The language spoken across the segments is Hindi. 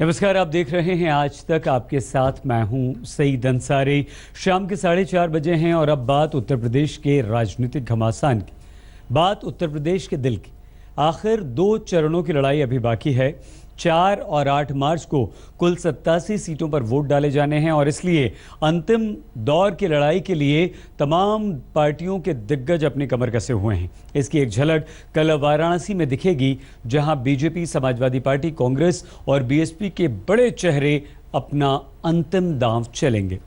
नमस्कार, आप देख रहे हैं आज तक। आपके साथ मैं हूं सईद अंसारी। शाम के 4:30 बजे हैं और अब बात उत्तर प्रदेश के राजनीतिक घमासान की, बात उत्तर प्रदेश के दिल की। आखिर 2 चरणों की लड़ाई अभी बाकी है। 4 और 8 मार्च को कुल 87 सीटों पर वोट डाले जाने हैं और इसलिए अंतिम दौर की लड़ाई के लिए तमाम पार्टियों के दिग्गज अपनी कमर कसे हुए हैं। इसकी एक झलक कल वाराणसी में दिखेगी, जहां बीजेपी, समाजवादी पार्टी, कांग्रेस और बीएसपी के बड़े चेहरे अपना अंतिम दांव चलेंगे।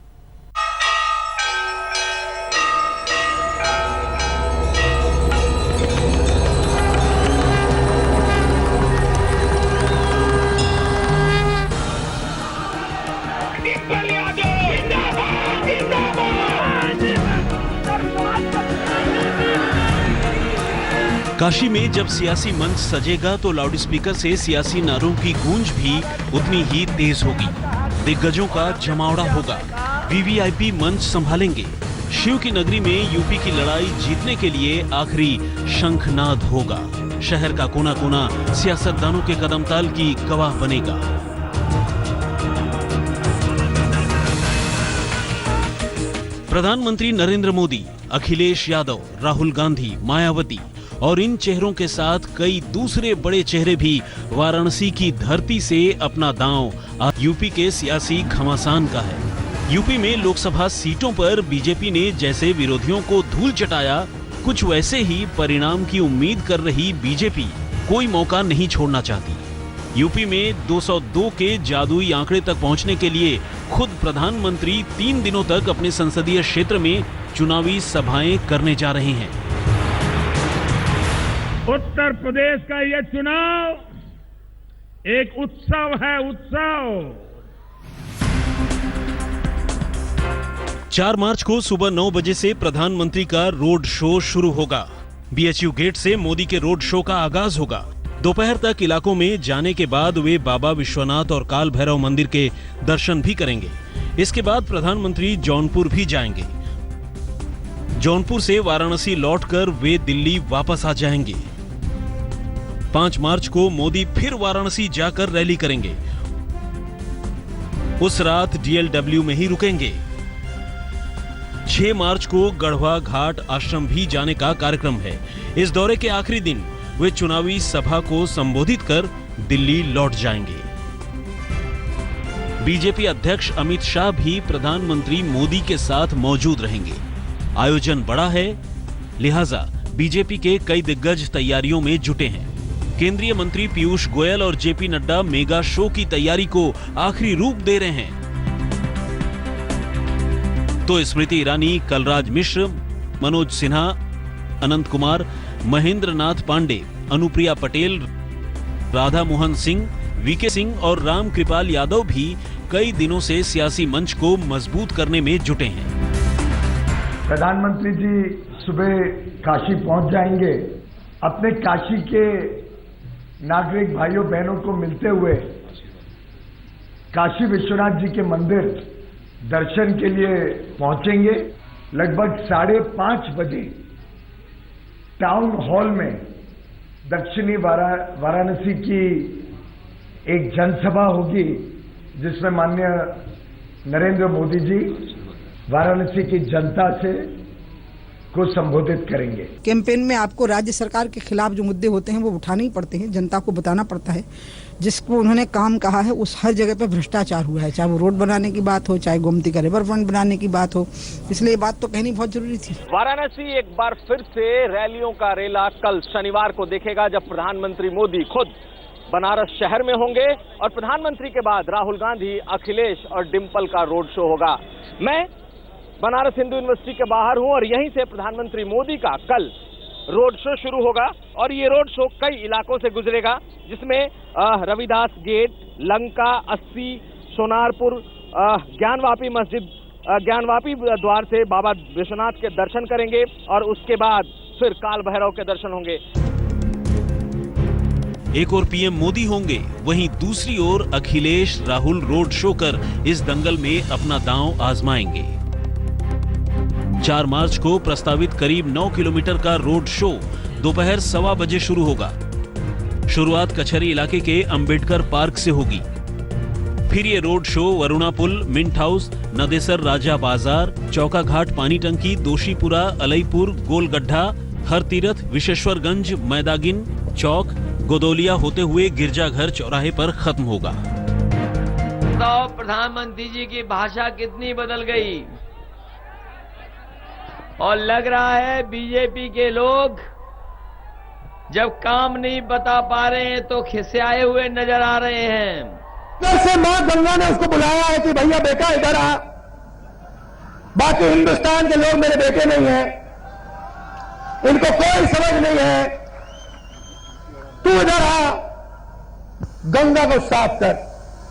काशी में जब सियासी मंच सजेगा तो लाउडस्पीकर से सियासी नारों की गूंज भी उतनी ही तेज होगी। दिग्गजों का जमावड़ा होगा, वीवीआईपी मंच संभालेंगे। शिव की नगरी में यूपी की लड़ाई जीतने के लिए आखिरी शंखनाद होगा। शहर का कोना कोना सियासतदानों के कदमताल की गवाह बनेगा। प्रधानमंत्री नरेंद्र मोदी, अखिलेश यादव, राहुल गांधी, मायावती और इन चेहरों के साथ कई दूसरे बड़े चेहरे भी वाराणसी की धरती से अपना दांव यूपी के सियासी घमासान का है। यूपी में लोकसभा सीटों पर बीजेपी ने जैसे विरोधियों को धूल चटाया, कुछ वैसे ही परिणाम की उम्मीद कर रही बीजेपी कोई मौका नहीं छोड़ना चाहती। यूपी में 202 के जादुई आंकड़े तक पहुंचने के लिए खुद प्रधानमंत्री 3 दिनों तक अपने संसदीय क्षेत्र में चुनावी सभाएं करने जा रहे हैं। उत्तर प्रदेश का यह चुनाव एक उत्सव है, उत्सव। 4 मार्च को सुबह 9 बजे से प्रधानमंत्री का रोड शो शुरू होगा। बीएचयू गेट से मोदी के रोड शो का आगाज होगा। दोपहर तक इलाकों में जाने के बाद वे बाबा विश्वनाथ और काल भैरव मंदिर के दर्शन भी करेंगे। इसके बाद प्रधानमंत्री जौनपुर भी जाएंगे। जौनपुर से वाराणसी लौटकर वे दिल्ली वापस आ जाएंगे। 5 मार्च को मोदी फिर वाराणसी जाकर रैली करेंगे। उस रात डीएलडब्ल्यू में ही रुकेंगे। 6 मार्च को गढ़वा घाट आश्रम भी जाने का कार्यक्रम है। इस दौरे के आखिरी दिन वे चुनावी सभा को संबोधित कर दिल्ली लौट जाएंगे। बीजेपी अध्यक्ष अमित शाह भी प्रधानमंत्री मोदी के साथ मौजूद रहेंगे। आयोजन बड़ा है, लिहाजा बीजेपी के कई दिग्गज तैयारियों में जुटे हैं। केंद्रीय मंत्री पीयूष गोयल और जेपी नड्डा मेगा शो की तैयारी को आखिरी रूप दे रहे हैं। तो स्मृति ईरानी, कलराज मिश्र, मनोज सिन्हा, अनंत कुमार, महेंद्र नाथ पांडे, अनुप्रिया पटेल, राधा मोहन सिंह, वीके सिंह और राम कृपाल यादव भी कई दिनों से सियासी मंच को मजबूत करने में जुटे हैं। प्रधानमंत्री जी सुबह काशी पहुंच जाएंगे। अपने काशी के नागरिक भाइयों बहनों को मिलते हुए काशी विश्वनाथ जी के मंदिर दर्शन के लिए पहुंचेंगे। लगभग 5:30 बजे टाउन हॉल में दक्षिणी वाराणसी की एक जनसभा होगी, जिसमें माननीय नरेंद्र मोदी जी वाराणसी की जनता से को संबोधित करेंगे। कैंपेन में आपको राज्य सरकार के खिलाफ जो मुद्दे होते हैं वो उठाने ही पड़ते हैं, जनता को बताना पड़ता है। जिसको उन्होंने काम कहा है उस हर जगह पे भ्रष्टाचार हुआ है, चाहे वो रोड बनाने की बात हो, चाहे गोमती का रिवर फ्रंट बनाने की बात हो। इसलिए ये बात तो कहनी बहुत जरूरी थी। वाराणसी एक बार फिर से रैलियों का रेला कल शनिवार को देखेगा, जब प्रधानमंत्री मोदी खुद बनारस शहर में होंगे और प्रधानमंत्री के बाद राहुल गांधी, अखिलेश और डिंपल का रोड शो होगा। मैं बनारस हिंदू यूनिवर्सिटी के बाहर हूं और यहीं से प्रधानमंत्री मोदी का कल रोड शो शुरू होगा और ये रोड शो कई इलाकों से गुजरेगा, जिसमें रविदास गेट, लंका, 80, सोनारपुर, ज्ञानवापी मस्जिद, ज्ञानवापी द्वार से बाबा विश्वनाथ के दर्शन करेंगे और उसके बाद फिर काल भैरव के दर्शन होंगे। एक और पीएम मोदी होंगे, वहीं दूसरी ओर अखिलेश, राहुल रोड शो कर इस दंगल में अपना दांव आजमाएंगे। 4 मार्च को प्रस्तावित करीब 9 किलोमीटर का रोड शो दोपहर 1:15 बजे शुरू होगा। शुरुआत कचहरी इलाके के अंबेडकर पार्क से होगी। फिर ये रोड शो वरुणा पुल, मिंट हाउस, नदेसर राजा बाजार, चौका घाट, पानी टंकी, दोशीपुरा, अलईपुर, गोलगड्ढा, हर तीरथ, विशेश्वरगंज, मैदागिन चौक, गोदोलिया होते हुए गिरजाघर चौराहे पर खत्म होगा। तो प्रधानमंत्री जी की भाषा कितनी बदल गई और लग रहा है बीजेपी के लोग जब काम नहीं बता पा रहे हैं तो खिसियाए हुए नजर आ रहे हैं। से मां गंगा ने उसको बुलाया है कि भैया बेटा इधर आ, बाकी हिंदुस्तान के लोग मेरे बेटे नहीं हैं, इनको कोई समझ नहीं है, तू इधर आ, गंगा को साफ कर,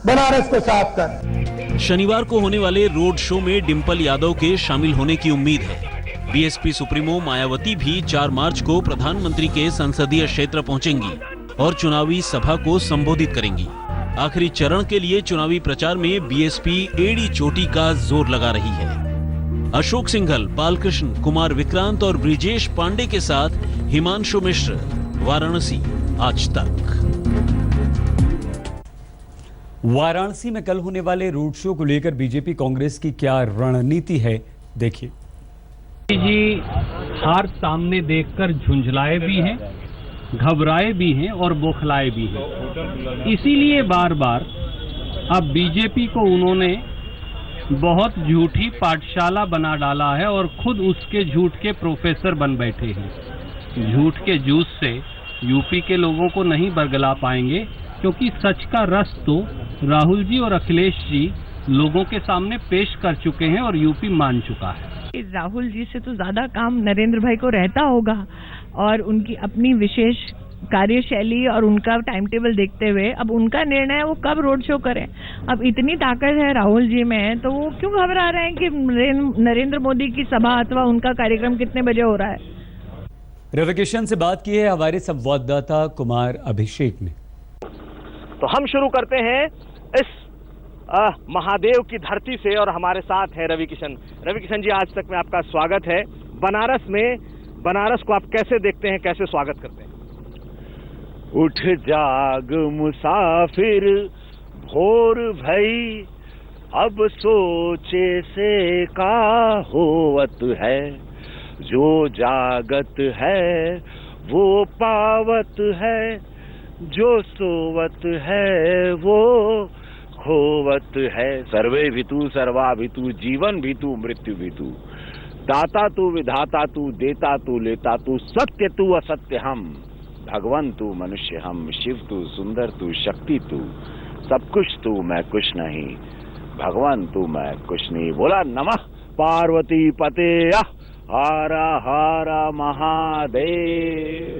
बनारस को साफ कर। शनिवार को होने वाले रोड शो में डिंपल यादव के शामिल होने की उम्मीद है। बीएसपी सुप्रीमो मायावती भी 4 मार्च को प्रधानमंत्री के संसदीय क्षेत्र पहुंचेंगी और चुनावी सभा को संबोधित करेंगी। आखिरी चरण के लिए चुनावी प्रचार में बीएसपी एड़ी चोटी का जोर लगा रही है। अशोक सिंघल, बालकृष्ण, कुमार विक्रांत और ब्रिजेश पांडे के साथ हिमांशु मिश्र, वाराणसी, आज तक। वाराणसी में कल होने वाले रोड शो को लेकर बीजेपी कांग्रेस की क्या रणनीति है, देखिए। जी हार सामने देखकर झुंझलाए भी हैं, घबराए भी हैं और बौखलाए भी हैं। इसीलिए बार बार अब बीजेपी को उन्होंने बहुत झूठी पाठशाला बना डाला है और खुद उसके झूठ के प्रोफेसर बन बैठे हैं। झूठ के जूस से यूपी के लोगों को नहीं बरगला पाएंगे, क्योंकि सच का रस तो राहुल जी और अखिलेश जी लोगों के सामने पेश कर चुके हैं और यूपी मान चुका है। राहुल जी से तो ज्यादा काम नरेंद्र भाई को रहता होगा और उनकी अपनी विशेष कार्यशैली और उनका टाइम टेबल देखते हुए अब उनका निर्णय है वो कब रोड शो करें। अब इतनी ताकत है राहुल जी में तो वो क्यों घबरा रहे हैं कि नरेंद्र मोदी की सभा अथवा उनका कार्यक्रम कितने बजे हो रहा है। रविकिशन से बात की है हमारे संवाददाता कुमार अभिषेक ने। तो हम शुरू करते हैं इस महादेव की धरती से और हमारे साथ है रविकिशन। रविकिशन जी, आज तक में आपका स्वागत है। बनारस को आप कैसे देखते हैं, कैसे स्वागत करते हैं? उठ जाग मुसाफिर भोर भई, अब सोचे से का होवत है, जो जागत है वो पावत है, जो सोवत है वो खोवत है। सर्वे भितु सर्वा भितु, जीवन भितु मृत्यु भितु, दाता तू विधाता तू, देता तू लेता तू, सत्य तू असत्य हम, भगवान तू मनुष्य हम, शिव तू सुंदर तू शक्ति तू, सब कुछ तू मैं कुछ नहीं, भगवान तू मैं कुछ नहीं। बोला नमः पार्वती पते हारा हारा महादेव।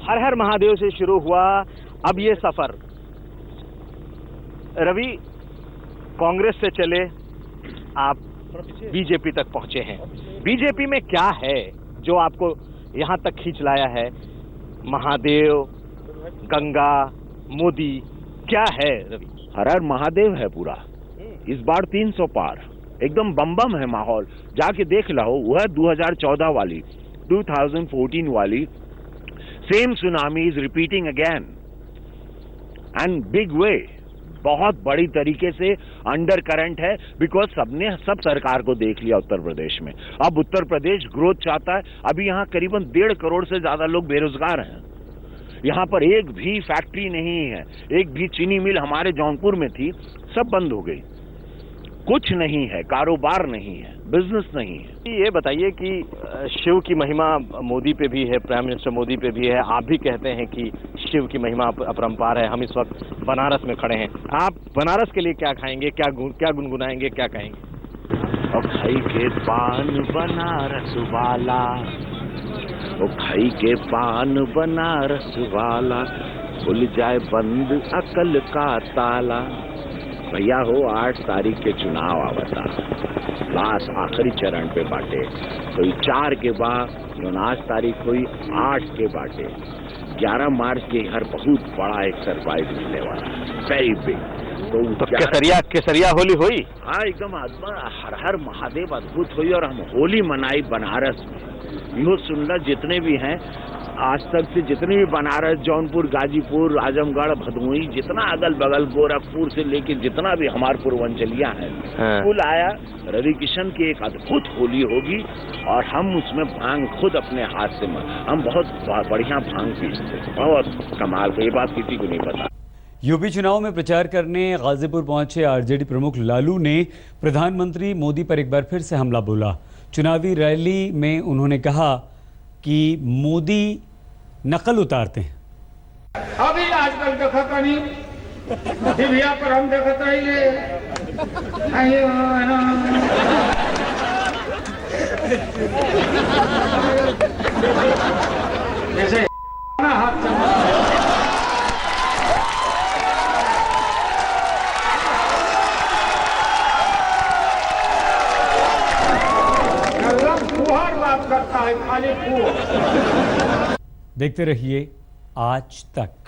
हर हर महादेव से शुरू हुआ अब ये सफर। रवि, कांग्रेस से चले आप बीजेपी तक पहुंचे हैं। बीजेपी में क्या है जो आपको यहां तक खींच लाया है? महादेव, गंगा, मोदी, क्या है रवि? हर हर महादेव है पूरा। इस बार 300 पार, एकदम बम बम है माहौल। जाके देख लो, वह 2014 वाली, 2014 वाली same tsunami is repeating again and big way. बहुत बड़ी तरीके से अंडर करंट है, बिकॉज सबने सब सरकार को देख लिया उत्तर प्रदेश में। अब उत्तर प्रदेश ग्रोथ चाहता है। अभी यहाँ करीबन 1.5 करोड़ से ज्यादा लोग बेरोजगार हैं। यहाँ पर एक भी फैक्ट्री नहीं है, एक भी चीनी मिल हमारे जौनपुर में थी, सब बंद हो गई। कुछ नहीं है, कारोबार नहीं है, बिजनेस नहीं है। ये बताइए कि शिव की महिमा मोदी पे भी है, प्राइम मिनिस्टर मोदी पे भी है। आप भी कहते हैं कि शिव की महिमा अपरंपार है। हम इस वक्त बनारस में खड़े हैं। आप बनारस के लिए क्या खाएंगे, क्या गुनगुनाएंगे, क्या कहेंगे? और खाई के पान बनारस वाला, ओ खाई के पान बनारस वाला, खुल जाए बंद अकल का ताला। भैया हो 8 तारीख के चुनाव आवता, लास्ट आखिरी चरण पे बाटे। कोई 4 के बाद जो 8 तारीख हुई, 8 के बाटे। 11 मार्च के हर बहुत बड़ा एक सरप्राइज मिलने वाला, वेरी बिग। तो केसरिया होली हुई? हाँ, एकदम हर हर महादेव अद्भुत हुई और हम होली मनाई बनारस में। यो सुन ला, जितने भी हैं आज तक से जितने भी बनारस, जौनपुर, गाजीपुर, आजमगढ़, भदोही, जितना अगल बगल गोरखपुर से लेके जितना भी हमारे पूर्वांचलिया है, कुल आया रवि किशन की एक अद्भुत होली होगी और हम उसमें भांग खुद अपने हाथ से हम बहुत बढ़िया भांग पीसते, बहुत कमाल का, ये बात किसी को नहीं पता। यूपी चुनाव में प्रचार करने गाजीपुर पहुंचे आरजेडी प्रमुख लालू ने प्रधानमंत्री मोदी पर एक बार फिर से हमला बोला। चुनावी रैली में उन्होंने कहा कि मोदी नकल उतारते हैं। अभी आजकल देखा कहीं टीविया पर हम देखते रहिए, जैसे हाथ बात करता है, खाली देखते रहिए आज तक।